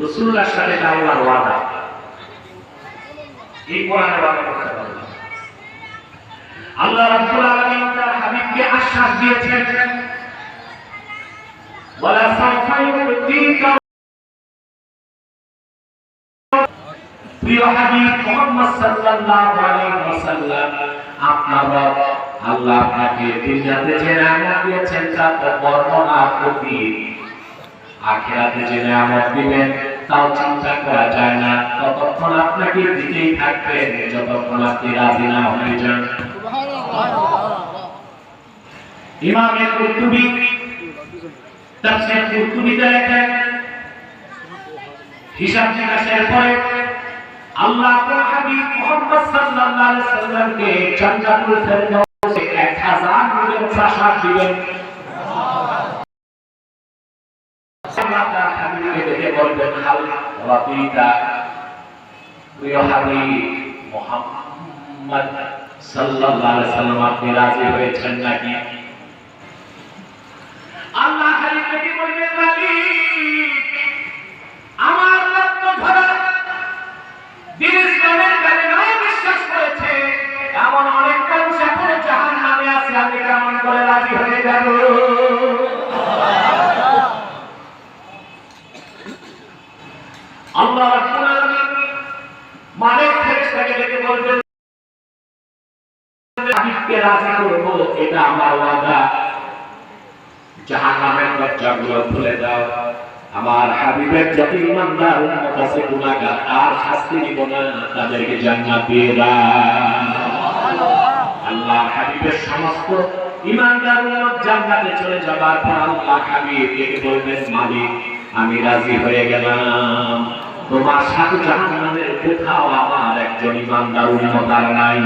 রাসূলুল্লাহর সাথে আল্লাহর ওয়াদা, এই কোরআনের ওয়াদা করতে পারবে। আল্লাহ রাব্বুল আলামিন তার হাবিবকে আশ্বাস দিয়েছেন, ওয়ালা সাউফা ইউতিকা, প্রিয় হাবিব মুহাম্মদ সাল্লাল্লাহু আলাইহি ওয়াসাল্লাম, আপনার রব আল্লাহ আপনাকে দুনিয়াতে যে নিয়ামত দিয়েছেন তার বর্ণনা করি, আখিরাতে যে নিয়ামত দিবেন তাও চিন্তা করা যায় না। ততক্ষণ আপনাকে দিতেই থাকবেন যতক্ষণ আপনি রাজি না হয়ে যান। ইমাম কুরতুবী তাফসীর কুরতুবীতে লেখেন, হিসাব নিকাশের পরে আল্লাহ তাআলা হাবিব মুহাম্মদ সাল্লাল্লাহু আলাইহি ওয়াসাল্লামকে জান্নাতুল ফেরদাউসে 1000 নূরের প্রাসাদ দিবেন। আল্লাহ তাআলা হাবিবকে দেখে বলবেন, হাল রাদিতা, প্রিয় হাবিব মুহাম্মদ সাল্লাল্লাহু আলাইহি ওয়াসাল্লাম, আপনি রাজি হয়েছেন নাকি? আল্লাহ হাবিবকে বলবেন, মালিক, আমার রক্ত ধরা দিন ইসলামের কালিমায় বিশ্বাস করেছে এমন অনেক মানুষ এখনো জাহান্নামে আছে, আমি কেমন করে রাজি হয়ে যাব? আল্লাহ রাব্বুল আলামিন মালিক ফেরেশতাকে ডেকে বলবেন, হাবিবকে রাজি করব, এটা আমার ওয়াদা। জাহান্নামের দরজাগুলো খুলে দাও, আমার হাবিবের যত ইমানদার উম্মত আছে গুনাহগার, আর শাস্তি দিব না, তাদেরকে জান্নাত দিয়ে দাও। আল্লাহ হাবিবের সমস্ত ইমানদার উম্মত জান্নাতে চলে যাবার পর আল্লাহ হাবিব ডেকে বলবেন, মালিক, আমি রাজি হয়ে গেলাম, তোমার সাথে জাহান্নামের কোথাও আমার একজন ইমানদার উম্মত আর নাই।